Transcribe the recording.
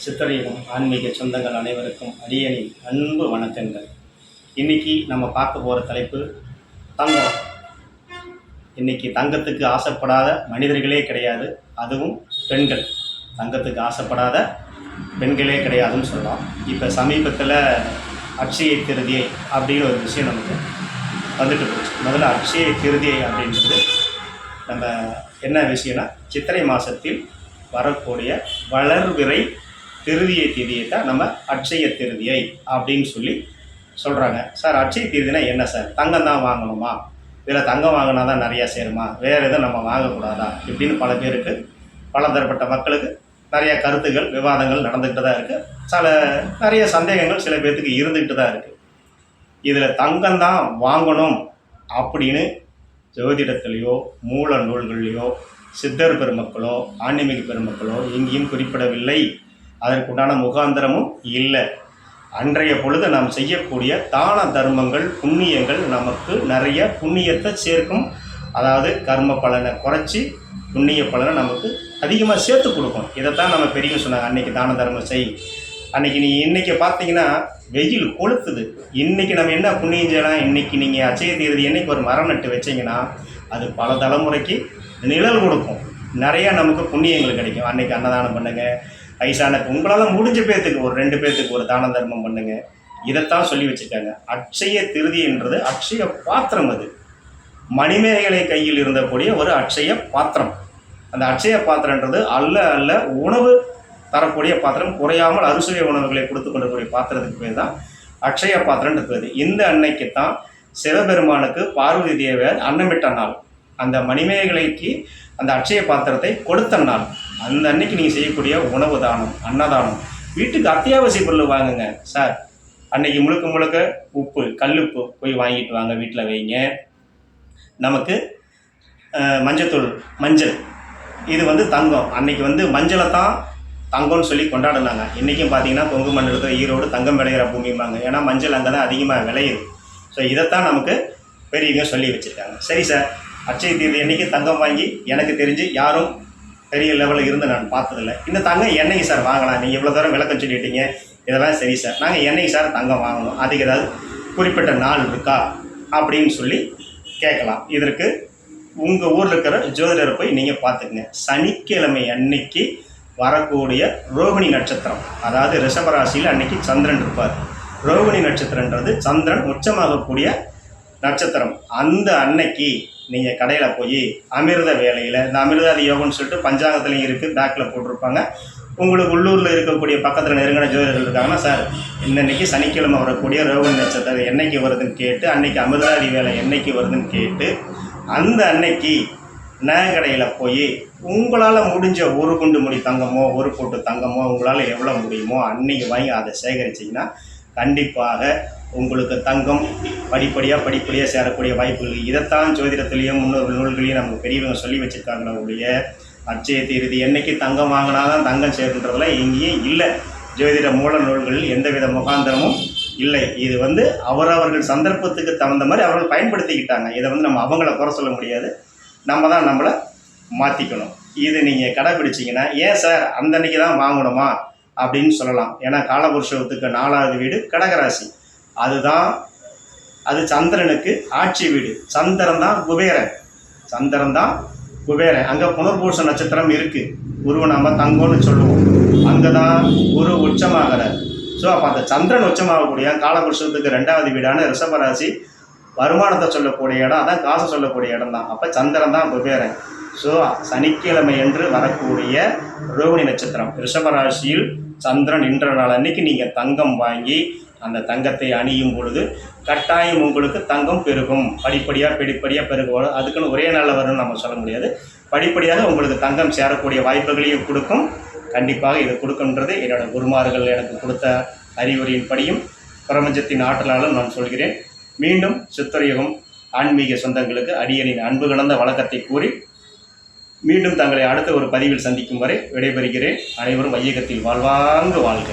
சித்தரையும் ஆன்மீக சொந்தங்கள் அனைவருக்கும் அடியனின் அன்பு வணக்கங்கள். இன்னைக்கு நம்ம பார்க்க போகிற தலைப்பு தங்கம். இன்னைக்கு தங்கத்துக்கு ஆசைப்படாத மனிதர்களே கிடையாது, அதுவும் பெண்கள். தங்கத்துக்கு ஆசைப்படாத பெண்களே கிடையாதுன்னு சொல்லலாம். இப்போ சமீபத்தில் அட்சய திருதியை அப்படின்னு ஒரு விஷயம் நமக்கு வந்துட்டு போச்சு. முதல்ல அட்சய திருதியை அப்படின்றது நம்ம என்ன விஷயம்னா, சித்திரை மாதத்தில் வரக்கூடிய வளர்விரை திருதியை தேதியை தான் நம்ம அட்சய திருதியை அப்படின்னு சொல்லி சொல்கிறாங்க. சார், அட்சய திருதினா என்ன சார்? தங்கம் தான் வாங்கணுமா? இதில் தங்கம் வாங்கினா தான் நிறையா சேருமா? வேறு எதுவும் நம்ம வாங்கக்கூடாதா? இப்படின்னு பல பேருக்கு, பல தரப்பட்ட மக்களுக்கு நிறைய கருத்துக்கள், விவாதங்கள் நடந்துக்கிட்டு தான் இருக்குது. நிறைய சந்தேகங்கள் சில பேர்த்துக்கு இருந்துக்கிட்டு தான் இருக்குது. இதில் தங்கம் தான் வாங்கணும் அப்படின்னு ஜோதிடத்திலேயோ மூல நூல்கள்லையோ சித்தர் பெருமக்களோ ஆன்மீக பெருமக்களோ எங்கேயும் குறிப்பிடவில்லை. அதற்குண்டான முகாந்திரமும் இல்லை. அன்றைய பொழுது நாம் செய்யக்கூடிய தான தர்மங்கள், புண்ணியங்கள் நமக்கு நிறைய புண்ணியத்தை சேர்க்கும். அதாவது கர்ம பலனை குறைச்சி புண்ணிய பலனை நமக்கு அதிகமாக சேர்த்து கொடுக்கும். இதைத்தான் நம்ம பெரியவங்க சொன்னாங்க, அன்றைக்கி தான தர்மம் செய். அன்றைக்கி இன்றைக்கி பார்த்தீங்கன்னா வெயில் கொளுத்துது. இன்றைக்கி நம்ம என்ன புண்ணியம் செய்யலாம்? இன்றைக்கி நீங்கள் அட்சய தீர்தி என்னைக்கு ஒரு மரம் நட்டு வச்சிங்கன்னா அது பல தலைமுறைக்கு நிழல் கொடுக்கும். நிறையா நமக்கு புண்ணியங்கள் கிடைக்கும். அன்றைக்கி அன்னதானம் பண்ணுங்கள். வயசான உங்களால் முடிஞ்ச பேர்த்துக்கு ஒரு 2 பேர்த்துக்கு ஒரு தான தர்மம் பண்ணுங்கள். இதைத்தான் சொல்லி வச்சுருக்காங்க. அட்சய திருதி என்றது அட்சய பாத்திரம். அது மணிமேகலை கையில் இருந்தக்கூடிய ஒரு அட்சய பாத்திரம். அந்த அட்சய பாத்திரன்றது அல்ல உணவு தரக்கூடிய பாத்திரம். குறையாமல் அறுசுவை உணவுகளை கொடுத்து கொண்டக்கூடிய பாத்திரத்துக்கு பேர் தான் அட்சய பாத்திரம் இருக்கிறது. இந்த அன்னைக்குத்தான் சிவபெருமானுக்கு பார்வதி தேவர் அன்னமிட்ட நாள். அந்த மணிமேகலைக்கு அந்த அட்சய பாத்திரத்தை கொடுத்த நாள். அந்த அன்னைக்கு நீங்கள் செய்யக்கூடிய உணவு தானம், அன்னதானம். வீட்டுக்கு அத்தியாவசிய பொருள் வாங்குங்க சார். அன்னைக்கு முழுக்க உப்பு, கல்லுப்பு போய் வாங்கிட்டு வாங்க, வீட்டில் வைங்க. நமக்கு மஞ்சள் இது தங்கம். அன்னைக்கு மஞ்சளை தான் தங்கம்னு சொல்லி கொண்டாடினாங்க. இன்றைக்கும் பார்த்தீங்கன்னா கொங்கு மண்டலத்தில் ஈரோடு தங்கம் விளையிற பூமிம்பாங்க. ஏன்னா மஞ்சள் அங்கே தான் அதிகமாக விளையுது. ஸோ இதைத்தான் நமக்கு பெரியவங்க சொல்லி வச்சுருக்காங்க. சரி சார், அட்சய தீர்தி அன்றைக்கி தங்கம் வாங்கி எனக்கு தெரிஞ்சு யாரும் பெரிய லெவலில் இருந்து நான் பார்த்ததில்லை. இந்த தங்கம் என்னைக்கு சார் வாங்கலாம்? நீங்கள் இவ்வளோ தூரம் விளக்கம் சொல்லிட்டீங்க, இதெல்லாம் சரி சார். நாங்கள் என்னைக்கு சார் தங்கம் வாங்கணும்? அதுக்கு ஏதாவது குறிப்பிட்ட நாள் இருக்கா அப்படின்னு சொல்லி கேட்கலாம். இதற்கு உங்கள் ஊரில் இருக்கிற ஜோதிடரை போய் நீங்கள் பார்த்துக்குங்க. சனிக்கிழமை அன்னைக்கு வரக்கூடிய ரோகிணி நட்சத்திரம், அதாவது ரிஷபராசியில் அன்னைக்கு சந்திரன் இருப்பார். ரோகிணி நட்சத்திரன்றது சந்திரன் உச்சமாகக்கூடிய நட்சத்திரம். அந்த அன்னைக்கு நீங்கள் கடையில் போய் அமிர்த வேலையில், இந்த அமிர்தாதி யோகம்னு சொல்லிட்டு பஞ்சாங்கத்துலேயும் இருக்குது, பேக்கில் போட்டிருப்பாங்க. உங்களுக்கு உள்ளூரில் இருக்கக்கூடிய பக்கத்தில் நெருங்கின ஜோதிடர்கள் இருக்காங்கன்னா, சார் இன்னைக்கு சனிக்கிழமை வரக்கூடிய ரோகிணி நட்சத்திரம் என்னைக்கு வருதுன்னு கேட்டு, அன்னைக்கு அமிர்தாதி வேலை என்னைக்கு வருதுன்னு கேட்டு, அந்த அன்னைக்கு நகைக்கடையில் போய் உங்களால் முடிஞ்ச ஒரு குண்டு முடி தங்கமோ ஒரு போட்டு தங்கமோ உங்களால் எவ்வளோ முடியுமோ அன்னைக்கு வாங்கி அதை சேகரிச்சிங்கன்னா கண்டிப்பாக உங்களுக்கு தங்கம் படிப்படியாக சேரக்கூடிய வாய்ப்புகள். இதைத்தான் ஜோதிடத்துலேயும் முன்னோரு நூல்களையும் நமக்கு பெரியவங்க சொல்லி வச்சுருக்காங்களுடைய அட்சய தீர்தி என்னைக்கு தங்கம் வாங்கினா தான் தங்கம் சேருன்றதுல எங்கேயும் இல்லை. ஜோதிட மூல நூல்களில் எந்தவித முகாந்திரமும் இல்லை. இது அவரவர்கள் சந்தர்ப்பத்துக்கு தகுந்த மாதிரி அவர்கள் பயன்படுத்திக்கிட்டாங்க. இதை நம்ம அவங்கள குறை சொல்ல முடியாது, நம்ம தான் நம்மளை மாற்றிக்கணும். இது நீங்கள் கடைப்பிடிச்சிங்கன்னா, ஏன் சார் அந்த அன்னைக்கு தான் வாங்கணுமா அப்படின்னு சொல்லலாம். ஏன்னா காலபுருஷத்துக்கு 4வது வீடு கடகராசி. அது சந்திரனுக்கு ஆட்சி வீடு. சந்திரன் தான் குபேரன். அங்கே புனர்பூச நட்சத்திரம் இருக்குது. குருவை நம்ம தங்கம்னு சொல்லுவோம். அங்கே தான் குரு உச்சமாகிறார். ஸோ அப்போ அந்த சந்திரன் உச்சமாகக்கூடிய காலபுருஷத்துக்கு 2வது வீடான ரிஷபராசி வருமானத்தை சொல்லக்கூடிய இடம், அதான் காசு சொல்லக்கூடிய இடம் தான். அப்போ சந்திரன் தான் குபேரன். ஸோ சனிக்கிழமை என்று வரக்கூடிய ரோகிணி நட்சத்திரம் ரிஷபராசியில் சந்திரன் இன்ற நாள் அன்னைக்கு நீங்கள் தங்கம் வாங்கி அந்த தங்கத்தை அணியும் பொழுது கட்டாயம் உங்களுக்கு தங்கம் பெருகும். படிப்படியாக பெருகும். அதுக்குன்னு ஒரே நாளில் வரும்னு நம்ம சொல்ல முடியாது. படிப்படியாக உங்களுக்கு தங்கம் சேரக்கூடிய வாய்ப்புகளையும் கொடுக்கும். கண்டிப்பாக இது கொடுக்குன்றது என்னோடய குருமார்கள் எனக்கு கொடுத்த அறிவுரையின்படியும் பிரபஞ்சத்தின் ஆற்றலாலும் நான் சொல்கிறேன். மீண்டும் சித்தரையுகம் ஆன்மீக சொந்தங்களுக்கு அடியனின் அன்பு கலந்த வழக்கத்தை கூறி மீண்டும் தங்களை அடுத்த ஒரு பதிவில் சந்திக்கும் வரை விடைபெறுகிறேன். அனைவரும் வையகத்தில் வாழ்வாங்கு வாழ்க.